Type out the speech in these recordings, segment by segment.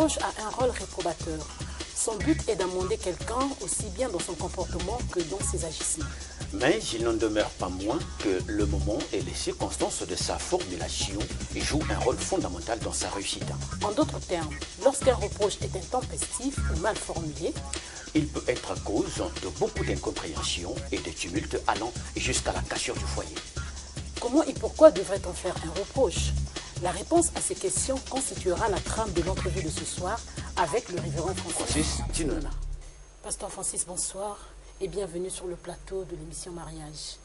reproche a un rôle réprobateur. Son but est d'amender quelqu'un aussi bien dans son comportement que dans ses agissements. Mais il n'en demeure pas moins que le moment et les circonstances de sa formulation jouent un rôle fondamental dans sa réussite. En d'autres termes, lorsqu'un reproche est intempestif ou mal formulé, il peut être cause de beaucoup d'incompréhension et de tumultes allant jusqu'à la cassure du foyer. Comment et pourquoi devrait-on faire un reproche? La réponse à ces questions constituera la trame de l'entrevue de ce soir avec le révérend Francis Tinona. Pasteur Francis, bonsoir et bienvenue sur le plateau de l'émission Mariage.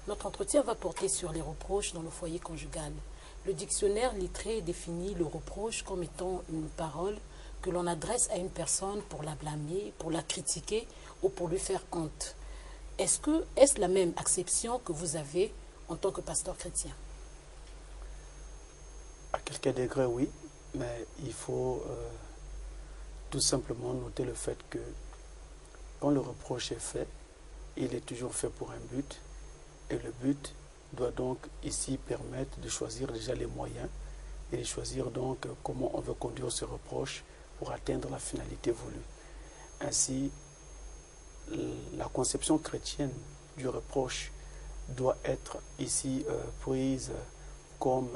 Notre entretien va porter sur les reproches dans le foyer conjugal. Le dictionnaire lettré définit le reproche comme étant une parole que l'on adresse à une personne pour la blâmer, pour la critiquer ou pour lui faire honte. Est-ce la même acception que vous avez en tant que pasteur chrétien? À quelques degrés, oui, mais il faut tout simplement noter le fait que quand le reproche est fait, il est toujours fait pour un but, et le but doit donc ici permettre de choisir déjà les moyens et de choisir donc comment on veut conduire ce reproche pour atteindre la finalité voulue. Ainsi, la conception chrétienne du reproche doit être ici prise comme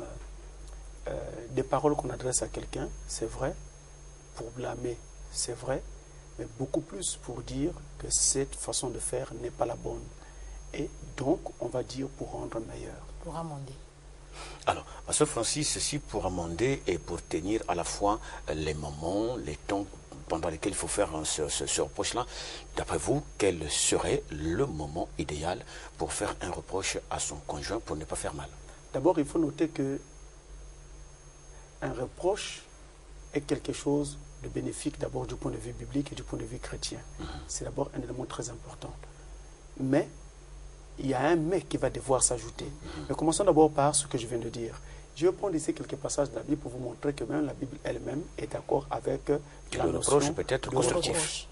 des paroles qu'on adresse à quelqu'un, c'est vrai, pour blâmer, c'est vrai, mais beaucoup plus pour dire que cette façon de faire n'est pas la bonne. Et donc, on va dire pour rendre meilleur. Pour amender. Alors, Pasteur Francis, ceci pour amender et pour tenir à la fois les moments, les temps pendant lesquels il faut faire ce reproche-là, d'après vous, quel serait le moment idéal pour faire un reproche à son conjoint pour ne pas faire mal? D'abord, il faut noter que un reproche est quelque chose de bénéfique d'abord du point de vue biblique et du point de vue chrétien. C'est d'abord un élément très important. Mais, il y a un mais qui va devoir s'ajouter. Mais commençons d'abord par ce que je viens de dire. Je vais prendre ici quelques passages de la Bible pour vous montrer que même la Bible elle-même est d'accord avec la notion reproche peut être de constructif. reproche.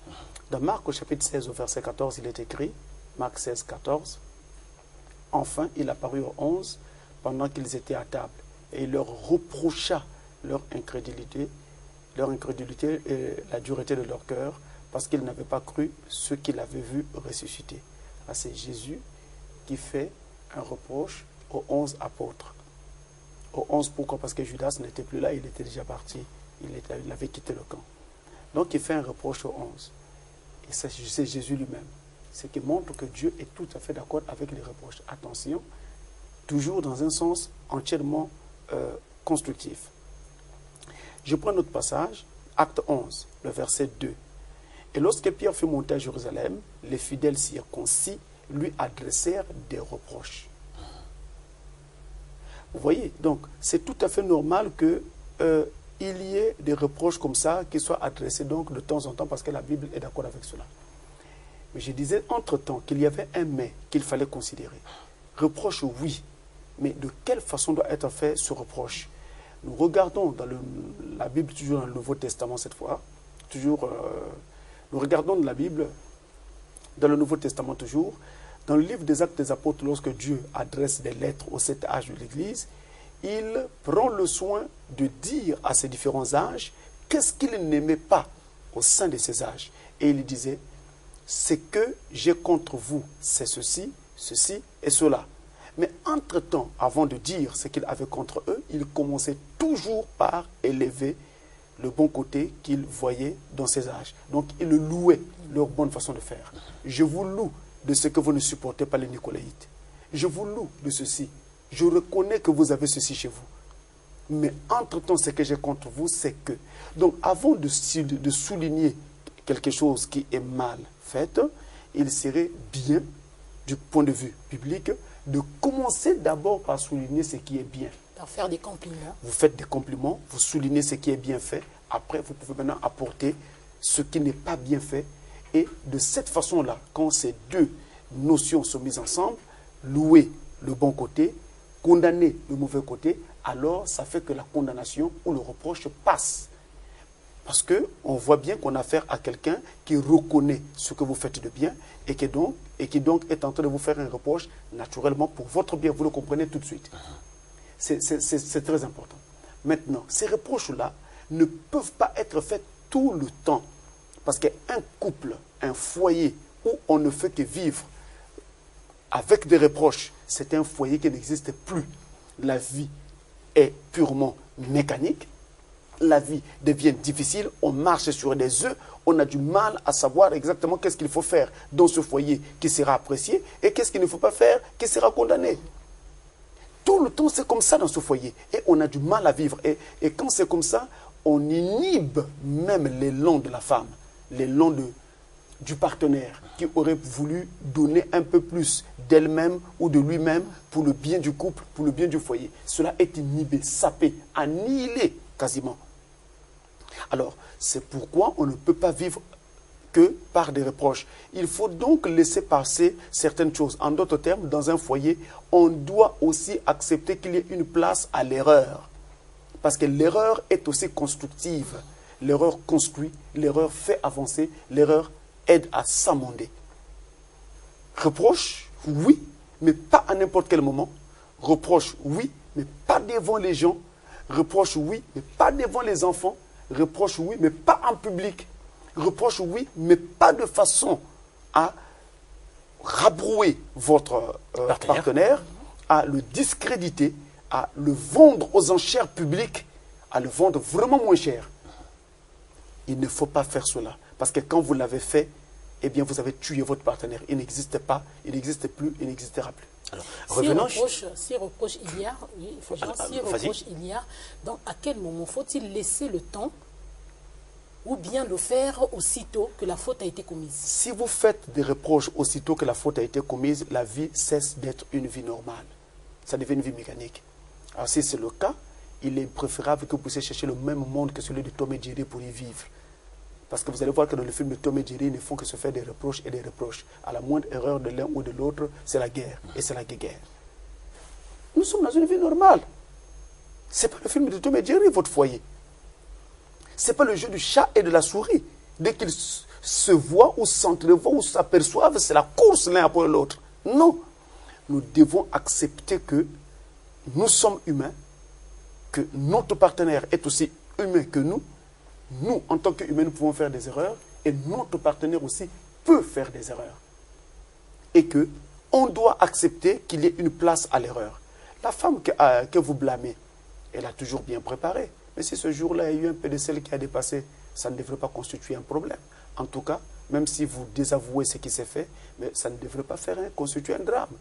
Dans Marc au chapitre 16 au verset 14, il est écrit, Marc 16, 14, « Enfin, il apparut aux 11 pendant qu'ils étaient à table, et il leur reprocha leur incrédulité et la dureté de leur cœur, parce qu'ils n'avaient pas cru ce qu'il avait vu ressusciter. » Là, c'est Jésus qui fait un reproche aux 11 apôtres. Aux 11, pourquoi? Parce que Judas n'était plus là, il était déjà parti. Il avait quitté le camp. Donc, il fait un reproche aux 11. Et ça, c'est Jésus lui-même. Ce qui montre que Dieu est tout à fait d'accord avec les reproches. Attention, toujours dans un sens entièrement constructif. Je prends notre passage, acte 11, le verset 2. Et lorsque Pierre fut monté à Jérusalem, les fidèles circoncis lui adressèrent des reproches. Vous voyez, donc c'est tout à fait normal que il y ait des reproches comme ça qui soient adressés donc de temps en temps parce que la Bible est d'accord avec cela. Mais je disais entre-temps qu'il y avait un mais qu'il fallait considérer. Reproche, oui, mais de quelle façon doit être fait ce reproche? Nous regardons dans la Bible, toujours dans le Nouveau Testament cette fois, nous regardons la Bible dans le Nouveau Testament toujours, dans le livre des Actes des Apôtres, lorsque Dieu adresse des lettres aux 7 âges de l'Église, il prend le soin de dire à ces différents âges qu'est-ce qu'il n'aimait pas au sein de ces âges. Et il disait, ce que j'ai contre vous, c'est ceci, ceci et cela. Mais entre-temps, avant de dire ce qu'il avait contre eux, il commençait toujours par élever le bon côté qu'il voyait dans ces âges. Donc, il louait leur bonne façon de faire. Je vous loue de ce que vous ne supportez pas les Nicolaïtes. Je vous loue de ceci. Je reconnais que vous avez ceci chez vous. Mais entre-temps, ce que j'ai contre vous, c'est que... Donc, avant de souligner quelque chose qui est mal fait, il serait bien, du point de vue biblique, de commencer d'abord par souligner ce qui est bien. Par faire des compliments. Vous faites des compliments, vous soulignez ce qui est bien fait. Après, vous pouvez maintenant apporter ce qui n'est pas bien fait. Et de cette façon-là, quand ces deux notions sont mises ensemble, louer le bon côté, condamner le mauvais côté, alors ça fait que la condamnation ou le reproche passe. Parce qu'on voit bien qu'on a affaire à quelqu'un qui reconnaît ce que vous faites de bien et qui donc est en train de vous faire un reproche naturellement pour votre bien. Vous le comprenez tout de suite. C'est très important. Maintenant, ces reproches-là ne peuvent pas être faites tout le temps. Parce qu'un couple, un foyer où on ne fait que vivre avec des reproches, c'est un foyer qui n'existe plus. La vie est purement mécanique. La vie devient difficile, on marche sur des œufs, on a du mal à savoir exactement qu'est-ce qu'il faut faire dans ce foyer qui sera apprécié et qu'est-ce qu'il ne faut pas faire qui sera condamné. Tout le temps, c'est comme ça dans ce foyer et on a du mal à vivre. Et quand c'est comme ça, on inhibe même l'élan de la femme, l'élan du partenaire qui aurait voulu donner un peu plus d'elle-même ou de lui-même pour le bien du couple, pour le bien du foyer. Cela est inhibé, sapé, annihilé quasiment. Alors, c'est pourquoi on ne peut pas vivre que par des reproches. Il faut donc laisser passer certaines choses. En d'autres termes, dans un foyer, on doit aussi accepter qu'il y ait une place à l'erreur. Parce que l'erreur est aussi constructive. L'erreur construit, l'erreur fait avancer, l'erreur aide à s'amender. Reproche, oui, mais pas à n'importe quel moment. Reproche, oui, mais pas devant les gens. Reproche, oui, mais pas devant les enfants. Reproche, oui, mais pas en public. Reproche, oui, mais pas de façon à rabrouer votre partenaire, à le discréditer, à le vendre aux enchères publiques, à le vendre vraiment moins cher. Il ne faut pas faire cela. Parce que quand vous l'avez fait, eh bien, vous avez tué votre partenaire. Il n'existe pas, il n'existe plus, il n'existera plus. Alors, si reproche il y a, oui, si reproche il y a, donc à quel moment faut-il laisser le temps ou bien le faire aussitôt que la faute a été commise? Si vous faites des reproches aussitôt que la faute a été commise, la vie cesse d'être une vie normale. Ça devient une vie mécanique. Alors si c'est le cas, il est préférable que vous puissiez chercher le même monde que celui de Tom et Jerry pour y vivre. Parce que vous allez voir que dans le film de Tom et Jerry, ils ne font que se faire des reproches et des reproches. À la moindre erreur de l'un ou de l'autre, c'est la guerre. Et c'est la guerre. Nous sommes dans une vie normale. Ce n'est pas le film de Tom et Jerry, votre foyer. Ce n'est pas le jeu du chat et de la souris. Dès qu'ils se voient ou s'entrevoient ou s'aperçoivent, c'est la course l'un après l'autre. Non. Nous devons accepter que nous sommes humains, que notre partenaire est aussi humain que nous. Nous, en tant qu'humains, nous pouvons faire des erreurs et notre partenaire aussi peut faire des erreurs. Et que on doit accepter qu'il y ait une place à l'erreur. La femme que vous blâmez, elle a toujours bien préparé. Mais si ce jour-là, il y a eu un peu de sel qui a dépassé, ça ne devrait pas constituer un problème. En tout cas, même si vous désavouez ce qui s'est fait, mais ça ne devrait pas constituer un drame.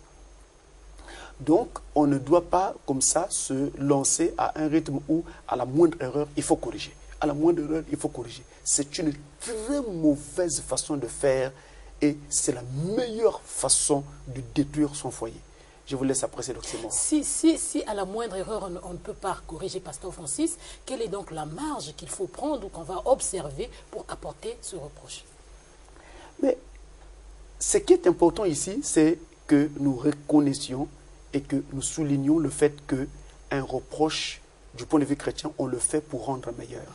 Donc, on ne doit pas, comme ça, se lancer à un rythme où, à la moindre erreur, il faut corriger. À la moindre erreur, il faut corriger. C'est une très mauvaise façon de faire et c'est la meilleure façon de détruire son foyer. Je vous laisse apprécier l'oxymore. Si à la moindre erreur, on ne peut pas corriger Pasteur Francis, quelle est donc la marge qu'il faut prendre ou qu'on va observer pour apporter ce reproche? Mais ce qui est important ici, c'est que nous reconnaissions et que nous soulignions le fait qu'un reproche, du point de vue chrétien, on le fait pour rendre meilleur.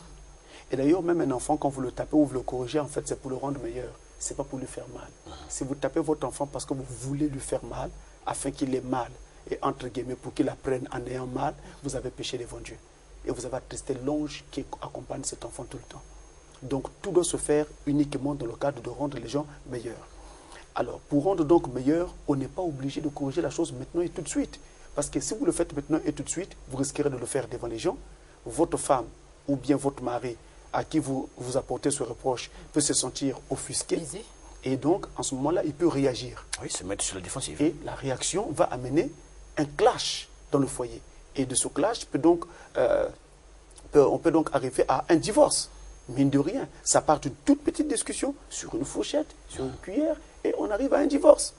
Et d'ailleurs, même un enfant, quand vous le tapez ou vous le corrigez, en fait, c'est pour le rendre meilleur. Ce n'est pas pour lui faire mal. Si vous tapez votre enfant parce que vous voulez lui faire mal, afin qu'il ait mal, et entre guillemets, pour qu'il apprenne en ayant mal, vous avez péché devant Dieu. Et vous avez attristé l'ange qui accompagne cet enfant tout le temps. Donc, tout doit se faire uniquement dans le cadre de rendre les gens meilleurs. Alors, pour rendre donc meilleur, on n'est pas obligé de corriger la chose maintenant et tout de suite. Parce que si vous le faites maintenant et tout de suite, vous risquerez de le faire devant les gens. Votre femme ou bien votre mari à qui vous apportez ce reproche peut se sentir offusqué. Et donc, en ce moment-là, il peut réagir. Oui, se mettre sur la défensive. Et la réaction va amener un clash dans le foyer. Et de ce clash, on peut donc arriver à un divorce. Mine de rien, ça part d'une toute petite discussion sur une fourchette, sur une cuillère, et on arrive à un divorce.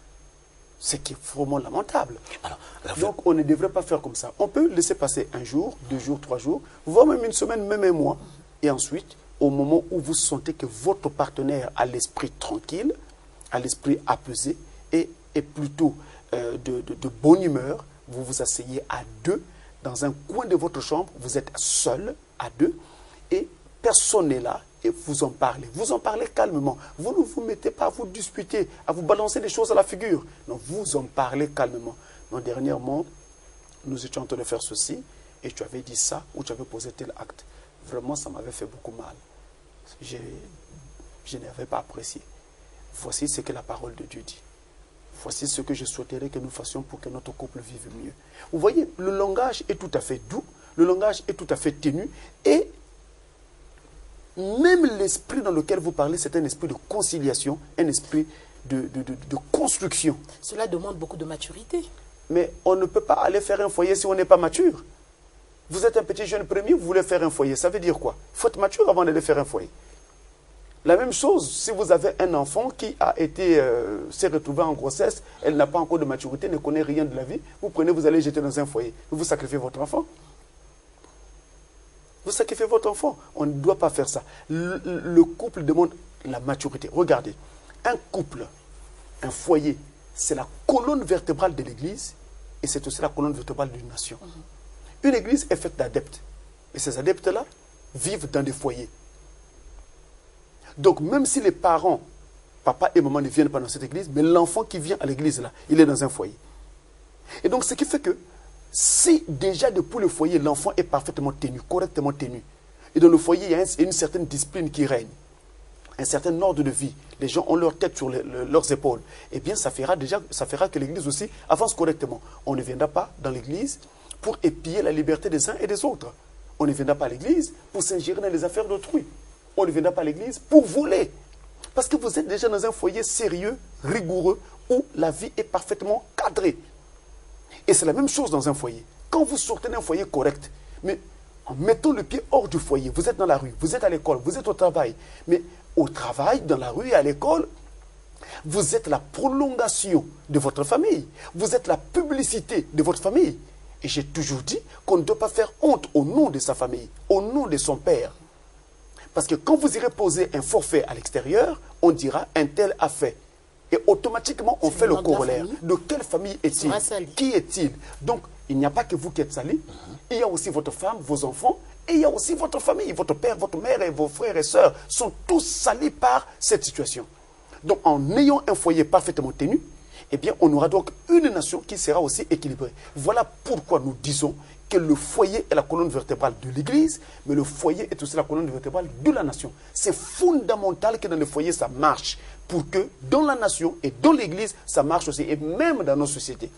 Ce qui est vraiment lamentable. Alors, donc, on ne devrait pas faire comme ça. On peut laisser passer un jour, 2 jours, 3 jours, voire même une semaine, même un mois. Et ensuite, au moment où vous sentez que votre partenaire a l'esprit tranquille, a l'esprit apaisé et est plutôt de bonne humeur, vous vous asseyez à 2 dans un coin de votre chambre, vous êtes seul à 2 et personne n'est là et vous en parlez. Vous en parlez calmement. Vous ne vous mettez pas à vous disputer, à vous balancer des choses à la figure. Non, vous en parlez calmement. Non, dernièrement, nous étions en train de faire ceci et tu avais dit ça ou tu avais posé tel acte. vraiment, ça m'avait fait beaucoup mal. Je n'avais pas apprécié. Voici ce que la parole de Dieu dit. Voici ce que je souhaiterais que nous fassions pour que notre couple vive mieux. Vous voyez, le langage est tout à fait doux, le langage est tout à fait ténu, et même l'esprit dans lequel vous parlez, c'est un esprit de conciliation, un esprit de construction. Cela demande beaucoup de maturité. Mais on ne peut pas aller faire un foyer si on n'est pas mature. Vous êtes un petit jeune premier, vous voulez faire un foyer, ça veut dire quoi? Il faut être mature avant d'aller faire un foyer. La même chose, si vous avez un enfant qui a été, s'est retrouvé en grossesse, elle n'a pas encore de maturité, ne connaît rien de la vie, vous prenez, vous allez jeter dans un foyer, vous sacrifiez votre enfant. Vous sacrifiez votre enfant. On ne doit pas faire ça. Le couple demande la maturité. Regardez, un couple, un foyer, c'est la colonne vertébrale de l'Église et c'est aussi la colonne vertébrale d'une nation. Une Église est faite d'adeptes. Et ces adeptes-là vivent dans des foyers. Donc, même si les parents, papa et maman ne viennent pas dans cette église, mais l'enfant qui vient à l'église, là, il est dans un foyer. Et donc, ce qui fait que, si déjà depuis le foyer, l'enfant est parfaitement tenu, correctement tenu, et dans le foyer, il y a une certaine discipline qui règne, un certain ordre de vie, les gens ont leur tête sur leurs épaules, eh bien, ça fera que l'église aussi avance correctement. On ne viendra pas dans l'église pour épier la liberté des uns et des autres. On ne viendra pas à l'église pour s'ingérer dans les affaires d'autrui. On ne viendra pas à l'église pour voler. Parce que vous êtes déjà dans un foyer sérieux, rigoureux, où la vie est parfaitement cadrée. Et c'est la même chose dans un foyer. Quand vous sortez d'un foyer correct, mais en mettant le pied hors du foyer, vous êtes dans la rue, vous êtes à l'école, vous êtes au travail. Mais au travail, dans la rue et à l'école, vous êtes la prolongation de votre famille. Vous êtes la publicité de votre famille. Et j'ai toujours dit qu'on ne doit pas faire honte au nom de sa famille, au nom de son père. Parce que quand vous irez poser un forfait à l'extérieur, on dira un tel a fait. Et automatiquement, on fait le corollaire. De quelle famille est-il? Qui est-il? Donc, il n'y a pas que vous qui êtes sali. Il y a aussi votre femme, vos enfants. Et il y a aussi votre famille. Votre père, votre mère et vos frères et sœurs sont tous salis par cette situation. Donc, en ayant un foyer parfaitement tenu, eh bien, on aura donc une nation qui sera aussi équilibrée. Voilà pourquoi nous disons que le foyer est la colonne vertébrale de l'Église, mais le foyer est aussi la colonne vertébrale de la nation. C'est fondamental que dans le foyer, ça marche, pour que dans la nation et dans l'Église, ça marche aussi, et même dans nos sociétés.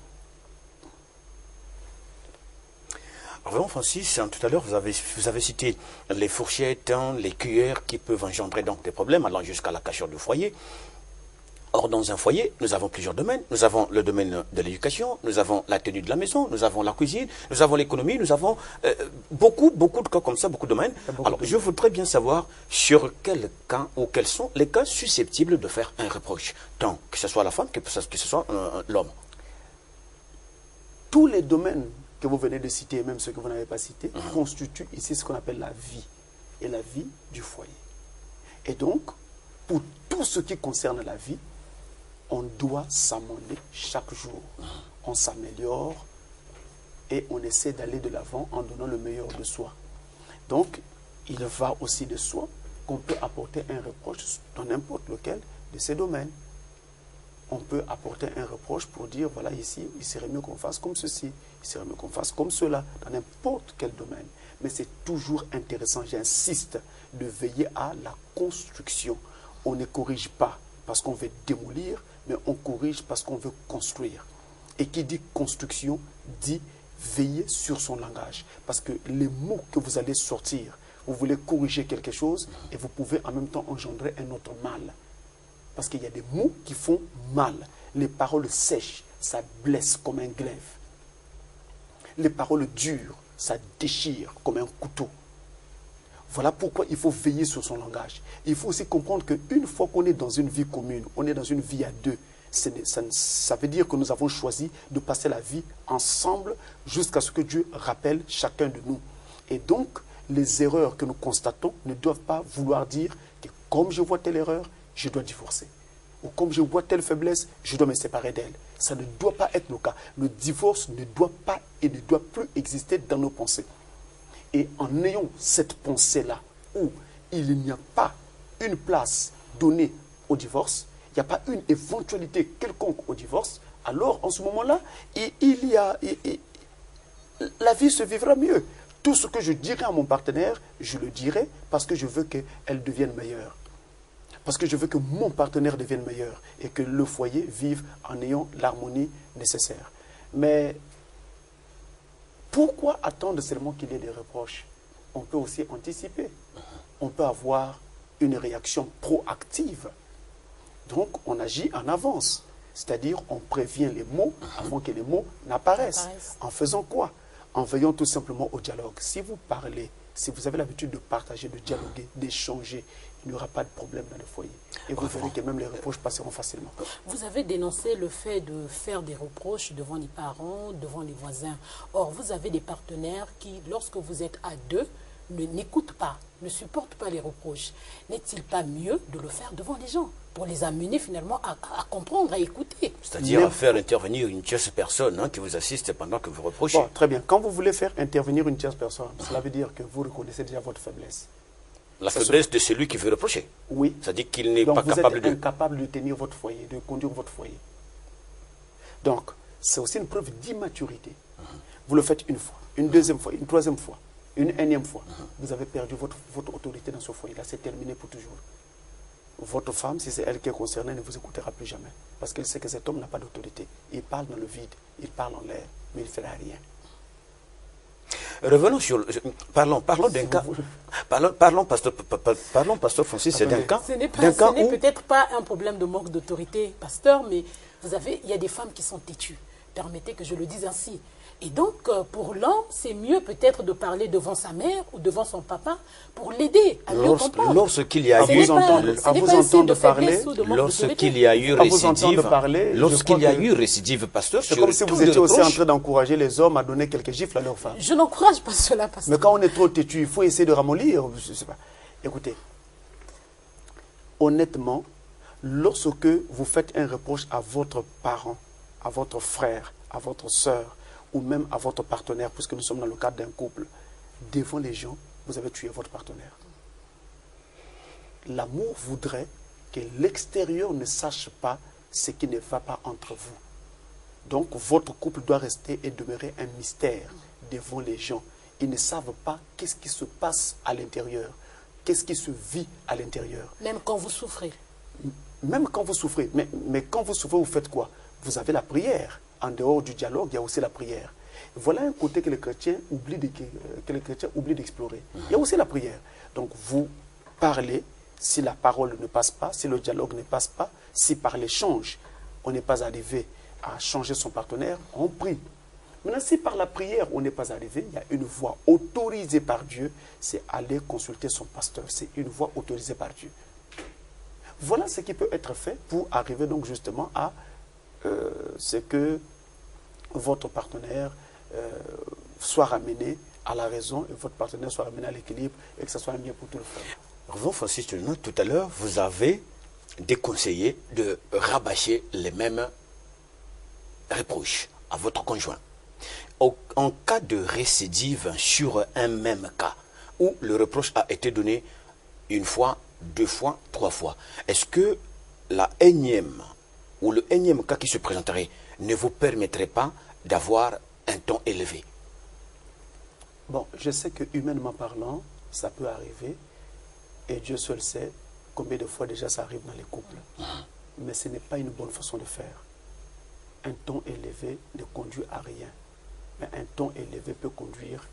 Révérend Francis, tout à l'heure, vous avez cité les fourchettes, les cuillères qui peuvent engendrer donc des problèmes, allant jusqu'à la cassure du foyer. Or, dans un foyer, nous avons plusieurs domaines. Nous avons le domaine de l'éducation, nous avons la tenue de la maison, nous avons la cuisine, nous avons l'économie, nous avons beaucoup de cas comme ça, beaucoup de domaines. Alors, je voudrais bien savoir sur quel cas ou quels sont les cas susceptibles de faire un reproche, tant que ce soit la femme que ce soit l'homme. Tous les domaines que vous venez de citer, et même ceux que vous n'avez pas cités, constituent ici ce qu'on appelle la vie, et la vie du foyer. Et donc, pour tout ce qui concerne la vie, on doit s'amender chaque jour. On s'améliore et on essaie d'aller de l'avant en donnant le meilleur de soi. Donc, il va aussi de soi qu'on peut apporter un reproche dans n'importe lequel de ces domaines. On peut apporter un reproche pour dire, voilà, ici, il serait mieux qu'on fasse comme ceci, il serait mieux qu'on fasse comme cela, dans n'importe quel domaine. Mais c'est toujours intéressant, j'insiste, de veiller à la construction. On ne corrige pas parce qu'on veut démolir, mais on corrige parce qu'on veut construire. Et qui dit construction, dit veiller sur son langage. Parce que les mots que vous allez sortir, vous voulez corriger quelque chose et vous pouvez en même temps engendrer un autre mal. Parce qu'il y a des mots qui font mal. Les paroles sèches, ça blesse comme un glaive. Les paroles dures, ça déchire comme un couteau. Voilà pourquoi il faut veiller sur son langage. Il faut aussi comprendre qu'une fois qu'on est dans une vie commune, on est dans une vie à deux, ça veut dire que nous avons choisi de passer la vie ensemble jusqu'à ce que Dieu rappelle chacun de nous. Et donc, les erreurs que nous constatons ne doivent pas vouloir dire que comme je vois telle erreur, je dois divorcer. Ou comme je vois telle faiblesse, je dois me séparer d'elle. Ça ne doit pas être le cas. Le divorce ne doit pas et ne doit plus exister dans nos pensées. Et en ayant cette pensée-là, où il n'y a pas une place donnée au divorce, il n'y a pas une éventualité quelconque au divorce, alors en ce moment-là, la vie se vivra mieux. Tout ce que je dirai à mon partenaire, je le dirai parce que je veux qu'elle devienne meilleure. Parce que je veux que mon partenaire devienne meilleur et que le foyer vive en ayant l'harmonie nécessaire. Mais pourquoi attendre seulement qu'il y ait des reproches? On peut aussi anticiper. On peut avoir une réaction proactive. Donc, on agit en avance. C'est-à-dire, on prévient les mots avant que les mots n'apparaissent. En faisant quoi? En veillant tout simplement au dialogue. Si vous parlez, si vous avez l'habitude de partager, de dialoguer, d'échanger, il n'y aura pas de problème dans le foyer. Et vous verrez que même les reproches passeront facilement. Vous avez dénoncé le fait de faire des reproches devant les parents, devant les voisins. Or, vous avez des partenaires qui, lorsque vous êtes à deux, n'écoutent pas, ne supportent pas les reproches. N'est-il pas mieux de le faire devant les gens pour les amener finalement à comprendre, à écouter? C'est-à-dire à faire intervenir une tierce personne qui vous assiste pendant que vous reprochez. Bon, très bien. Quand vous voulez faire intervenir une tierce personne, cela veut dire que vous reconnaissez déjà votre faiblesse. La faiblesse de celui qui veut reprocher. Oui. C'est-à-dire qu'il n'est pas capable de... vous êtes incapable de tenir votre foyer, de conduire votre foyer. Donc, c'est aussi une preuve d'immaturité. Vous le faites une fois, une deuxième fois, une troisième fois, une énième fois. Vous avez perdu votre autorité dans ce foyer-là. C'est terminé pour toujours. Votre femme, si c'est elle qui est concernée, ne vous écoutera plus jamais. Parce qu'elle sait que cet homme n'a pas d'autorité. Il parle dans le vide, il parle en l'air, mais il ne fera rien. Revenons sur... Parlons d'un cas... Parlons, pasteur Francis, c'est d'un cas... Ce n'est peut-être pas un problème de manque d'autorité, pasteur, mais vous avez, il y a des femmes qui sont têtues. Permettez que je le dise ainsi. Et donc, pour l'homme, c'est mieux peut-être de parler devant sa mère ou devant son papa pour l'aider à mieux comprendre. Lorsqu'il y a eu... Lorsqu'il y a eu récidive, pasteur... C'est comme si vous étiez aussi en train d'encourager les hommes à donner quelques gifles à leurs femmes. Je n'encourage pas cela, pasteur. Mais quand on est trop têtu, il faut essayer de ramollir. Je sais pas. Écoutez, honnêtement, lorsque vous faites un reproche à votre parent, à votre frère, à votre soeur, ou même à votre partenaire, puisque nous sommes dans le cadre d'un couple, devant les gens, vous avez tué votre partenaire. L'amour voudrait que l'extérieur ne sache pas ce qui ne va pas entre vous. Donc, votre couple doit rester et demeurer un mystère devant les gens. Ils ne savent pas qu'est-ce qui se passe à l'intérieur, qu'est-ce qui se vit à l'intérieur. Même quand vous souffrez. Même quand vous souffrez. Mais quand vous souffrez, vous faites quoi? Vous avez la prière. En dehors du dialogue, il y a aussi la prière. Voilà un côté que les chrétiens oublient d'explorer. Il y a aussi la prière. Donc vous parlez, si la parole ne passe pas, si le dialogue ne passe pas, si par l'échange, on n'est pas arrivé à changer son partenaire, on prie. Maintenant, si par la prière, on n'est pas arrivé, il y a une voie autorisée par Dieu, c'est aller consulter son pasteur. C'est une voie autorisée par Dieu. Voilà ce qui peut être fait pour arriver donc justement à ce que votre partenaire soit ramené à la raison et votre partenaire soit ramené à l'équilibre et que ça soit bien pour tout le foyer. Revenons, Francis, tout à l'heure, vous avez déconseillé de rabâcher les mêmes reproches à votre conjoint. En cas de récidive sur un même cas, où le reproche a été donné une fois, deux fois, trois fois, est-ce que la énième ou le énième cas qui se présenterait ne vous permettrait pas d'avoir un ton élevé? Bon, je sais que humainement parlant, ça peut arriver, et Dieu seul sait combien de fois déjà ça arrive dans les couples. Mais ce n'est pas une bonne façon de faire. Un ton élevé ne conduit à rien, mais un ton élevé peut conduire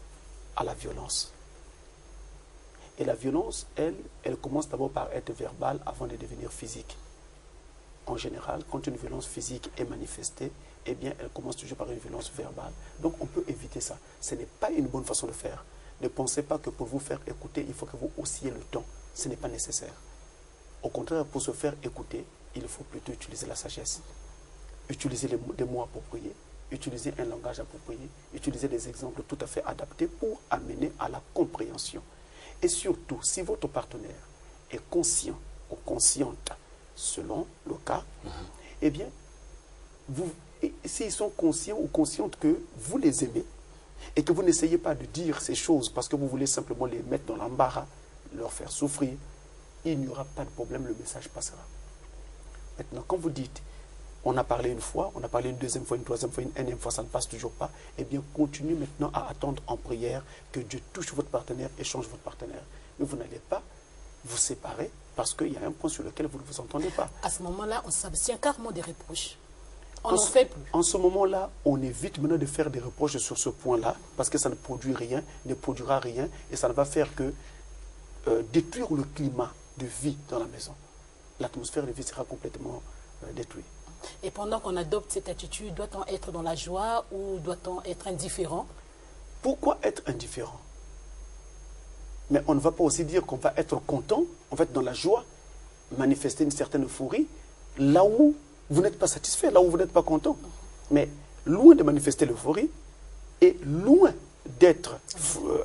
à la violence. Et la violence, elle commence d'abord par être verbale avant de devenir physique. En général, quand une violence physique est manifestée, eh bien, elle commence toujours par une violence verbale. Donc, on peut éviter ça. Ce n'est pas une bonne façon de faire. Ne pensez pas que pour vous faire écouter, il faut que vous haussiez le ton. Ce n'est pas nécessaire. Au contraire, pour se faire écouter, il faut plutôt utiliser la sagesse. Utiliser des mots appropriés, utiliser un langage approprié, utiliser des exemples tout à fait adaptés pour amener à la compréhension. Et surtout, si votre partenaire est conscient ou consciente, selon le cas, eh bien, s'ils sont conscients ou conscientes que vous les aimez et que vous n'essayez pas de dire ces choses parce que vous voulez simplement les mettre dans l'embarras, leur faire souffrir, il n'y aura pas de problème, le message passera. Maintenant, quand vous dites, On a parlé une fois, on a parlé une deuxième fois, une troisième fois, une énième fois, ça ne passe toujours pas. Eh bien, continuez maintenant à attendre en prière que Dieu touche votre partenaire et change votre partenaire. Mais vous n'allez pas vous séparer parce qu'il y a un point sur lequel vous ne vous entendez pas. À ce moment-là, on s'abstient carrément des reproches. On n'en fait plus. En ce moment-là, on évite maintenant de faire des reproches sur ce point-là parce que ça ne produit rien, ne produira rien et ça ne va faire que détruire le climat de vie dans la maison. L'atmosphère de vie sera complètement détruite. Et pendant qu'on adopte cette attitude, doit-on être dans la joie ou doit-on être indifférent? Pourquoi être indifférent? Mais on ne va pas aussi dire qu'on va être content, en fait dans la joie, manifester une certaine euphorie, là où vous n'êtes pas satisfait, là où vous n'êtes pas content. Mais loin de manifester l'euphorie et loin d'être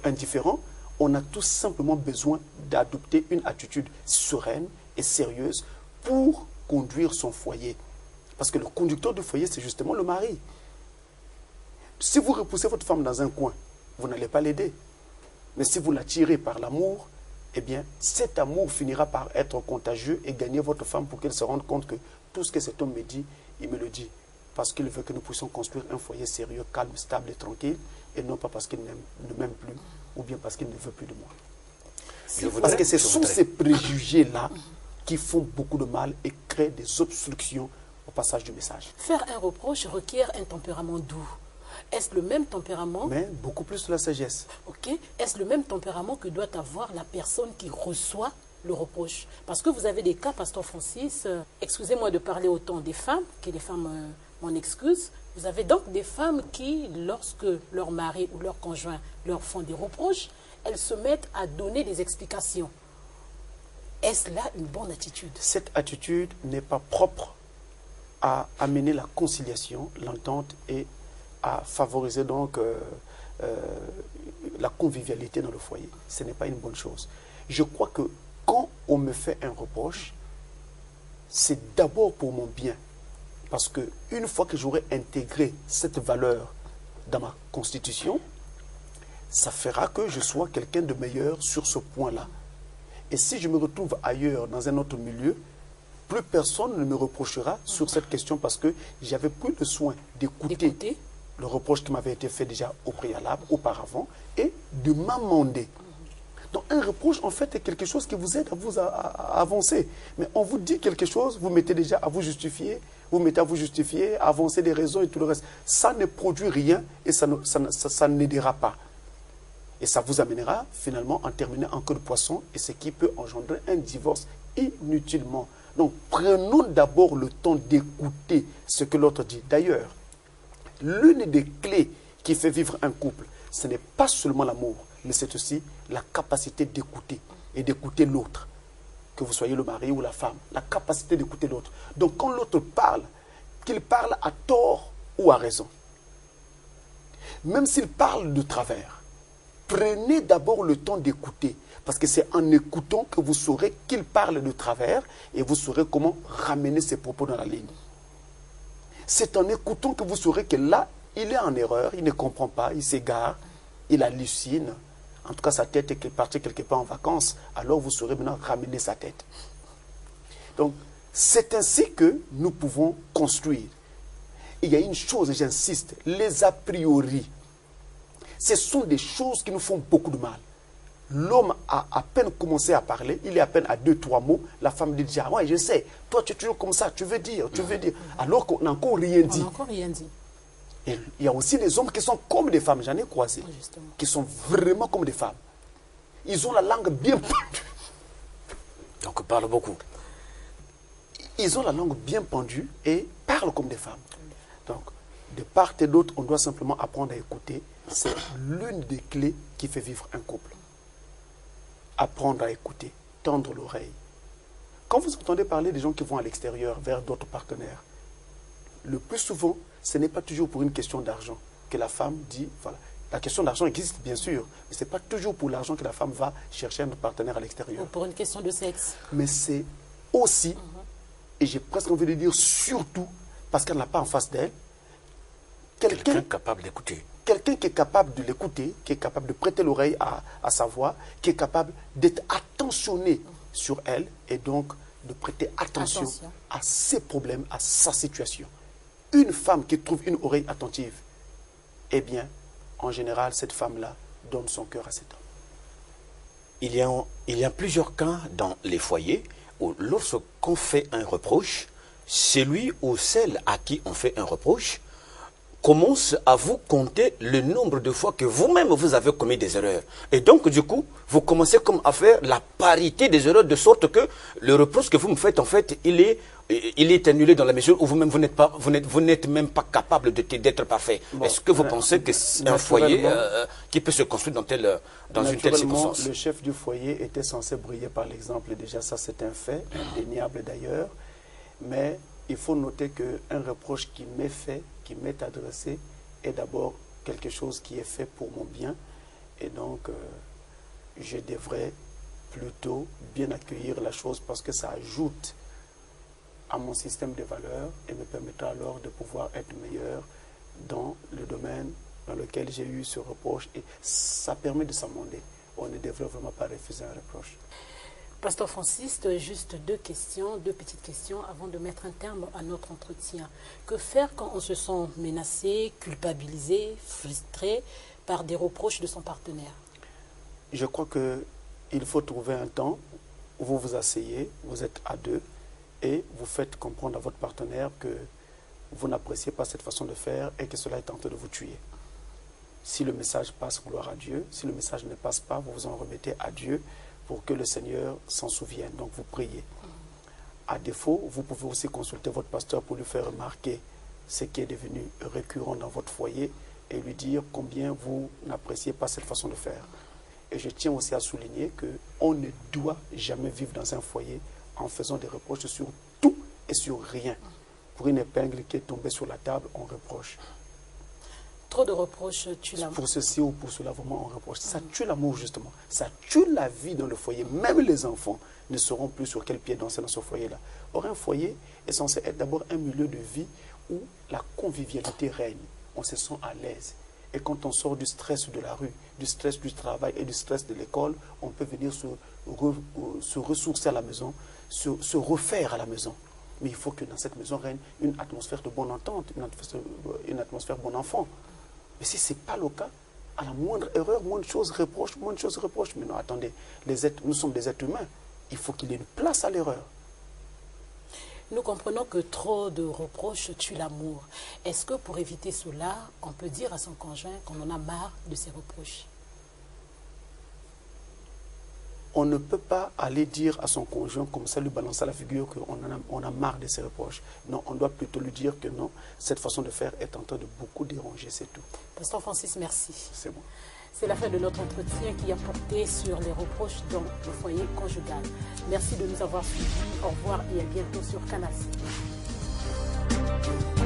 indifférent, on a tout simplement besoin d'adopter une attitude sereine et sérieuse pour conduire son foyer. Parce que le conducteur du foyer, c'est justement le mari. Si vous repoussez votre femme dans un coin, vous n'allez pas l'aider. Mais si vous l'attirez par l'amour, eh bien, cet amour finira par être contagieux et gagner votre femme pour qu'elle se rende compte que tout ce que cet homme me dit, il me le dit. Parce qu'il veut que nous puissions construire un foyer sérieux, calme, stable et tranquille, et non pas parce qu'il ne m'aime plus, ou bien parce qu'il ne veut plus de moi. Parce que ce sont ces préjugés-là qui font beaucoup de mal et créent des obstructions au passage du message. Faire un reproche requiert un tempérament doux. Est-ce le même tempérament? Mais beaucoup plus de la sagesse. Ok. Est-ce le même tempérament que doit avoir la personne qui reçoit le reproche? Parce que vous avez des cas, Pasteur Francis, excusez-moi de parler autant des femmes, que les femmes m'en excusent. Vous avez donc des femmes qui, lorsque leur mari ou leur conjoint leur font des reproches, elles se mettent à donner des explications. Est-ce là une bonne attitude? Cette attitude n'est pas propre à amener la conciliation, l'entente et à favoriser donc la convivialité dans le foyer. Ce n'est pas une bonne chose. Je crois que quand on me fait un reproche, c'est d'abord pour mon bien. Parce qu'une fois que j'aurai intégré cette valeur dans ma constitution, ça fera que je sois quelqu'un de meilleur sur ce point-là. Et si je me retrouve ailleurs, dans un autre milieu, plus personne ne me reprochera sur cette question parce que j'avais pris le soin d'écouter le reproche qui m'avait été fait déjà au préalable, auparavant, et de m'amender. Donc un reproche, en fait, est quelque chose qui vous aide à avancer. Mais on vous dit quelque chose, vous mettez déjà à vous justifier, à avancer des raisons et tout le reste. Ça ne produit rien et ça n'aidera pas. Et ça vous amènera finalement à terminer en queue de poisson et ce qui peut engendrer un divorce inutilement. Donc prenons d'abord le temps d'écouter ce que l'autre dit. D'ailleurs, l'une des clés qui fait vivre un couple, ce n'est pas seulement l'amour, mais c'est aussi la capacité d'écouter et d'écouter l'autre. Que vous soyez le mari ou la femme, la capacité d'écouter l'autre. Donc quand l'autre parle, qu'il parle à tort ou à raison, même s'il parle de travers, prenez d'abord le temps d'écouter. Parce que c'est en écoutant que vous saurez qu'il parle de travers et vous saurez comment ramener ses propos dans la ligne. C'est en écoutant que vous saurez que là, il est en erreur, il ne comprend pas, il s'égare, il hallucine. En tout cas, sa tête est partie quelque part en vacances. Alors vous saurez maintenant ramener sa tête. Donc, c'est ainsi que nous pouvons construire. Il y a une chose, j'insiste, les a priori. Ce sont des choses qui nous font beaucoup de mal. L'homme a à peine commencé à parler, il est à peine à 2-3 mots, la femme dit déjà, ouais, je sais, toi tu es toujours comme ça, tu veux dire, alors qu'on n'a encore rien dit. On n'a encore rien dit. Et il y a aussi des hommes qui sont comme des femmes, j'en ai croisé, qui sont vraiment comme des femmes. Ils ont la langue bien pendue. Donc parlent beaucoup. Ils ont la langue bien pendue et parlent comme des femmes. Donc, de part et d'autre, on doit simplement apprendre à écouter. C'est l'une des clés qui fait vivre un couple. Apprendre à écouter, tendre l'oreille. Quand vous entendez parler des gens qui vont à l'extérieur vers d'autres partenaires, le plus souvent, ce n'est pas toujours pour une question d'argent que la femme dit, voilà. La question d'argent existe bien sûr, mais ce n'est pas toujours pour l'argent que la femme va chercher un autre partenaire à l'extérieur. Ou pour une question de sexe. Mais c'est aussi, et j'ai presque envie de dire surtout, parce qu'elle n'a pas en face d'elle, quelqu'un capable d'écouter. Quelqu'un qui est capable de l'écouter, qui est capable de prêter l'oreille à sa voix, qui est capable d'être attentionné sur elle et donc de prêter attention à ses problèmes, à sa situation. Une femme qui trouve une oreille attentive, eh bien, en général, cette femme-là donne son cœur à cet homme. Il y a plusieurs cas dans les foyers où lorsqu'on fait un reproche, celui ou celle à qui on fait un reproche commence à vous compter le nombre de fois que vous-même vous avez commis des erreurs. Et donc, du coup, vous commencez comme à faire la parité des erreurs, de sorte que le reproche que vous me faites, en fait, il est annulé dans la mesure où vous-même, vous n'êtes même pas capable d'être parfait. Bon, est-ce que vous pensez que c'est un foyer qui peut se construire dans une telle circonstance? Le chef du foyer était censé briller par l'exemple. Déjà, ça, c'est un fait, indéniable d'ailleurs. Mais il faut noter qu'un reproche qui m'est fait, qui m'est adressé, est d'abord quelque chose qui est fait pour mon bien. Et donc, je devrais plutôt bien accueillir la chose parce que ça ajoute à mon système de valeurs et me permettra alors de pouvoir être meilleur dans le domaine dans lequel j'ai eu ce reproche. Et ça permet de s'amender. On ne devrait vraiment pas refuser un reproche. Pasteur Francis, juste deux petites questions avant de mettre un terme à notre entretien. Que faire quand on se sent menacé, culpabilisé, frustré par des reproches de son partenaire? Je crois qu'il faut trouver un temps où vous vous asseyez, vous êtes à deux, et vous faites comprendre à votre partenaire que vous n'appréciez pas cette façon de faire et que cela est tenté de vous tuer. Si le message passe, gloire à Dieu. Si le message ne passe pas, vous vous en remettez à Dieu pour que le Seigneur s'en souvienne. Donc vous priez. À défaut, vous pouvez aussi consulter votre pasteur pour lui faire remarquer ce qui est devenu récurrent dans votre foyer et lui dire combien vous n'appréciez pas cette façon de faire. Et je tiens aussi à souligner qu'on ne doit jamais vivre dans un foyer en faisant des reproches sur tout et sur rien. Pour une épingle qui est tombée sur la table, on reproche. Trop de reproches tue l'amour. Pour ceci ou pour cela, vraiment, on reproche. Ça tue l'amour, justement. Ça tue la vie dans le foyer. Même les enfants ne sauront plus sur quel pied danser dans ce foyer-là. Or, un foyer est censé être d'abord un milieu de vie où la convivialité règne. On se sent à l'aise. Et quand on sort du stress de la rue, du stress du travail et du stress de l'école, on peut venir se ressourcer à la maison, se refaire à la maison. Mais il faut que dans cette maison règne une atmosphère de bonne entente, une atmosphère bon enfant. Mais si ce n'est pas le cas, à la moindre erreur, moindre chose reproche. Mais non, attendez, nous sommes des êtres humains. Il faut qu'il y ait une place à l'erreur. Nous comprenons que trop de reproches tuent l'amour. Est-ce que pour éviter cela, on peut dire à son conjoint qu'on en a marre de ses reproches? On ne peut pas aller dire à son conjoint comme ça, lui balancer à la figure qu'on a marre de ses reproches. Non, on doit plutôt lui dire que non, cette façon de faire est en train de beaucoup déranger, c'est tout. Pasteur Francis, merci. C'est bon. C'est la fin de notre entretien qui a porté sur les reproches dans le foyer conjugal. Merci de nous avoir suivis. Au revoir et à bientôt sur Canal 7.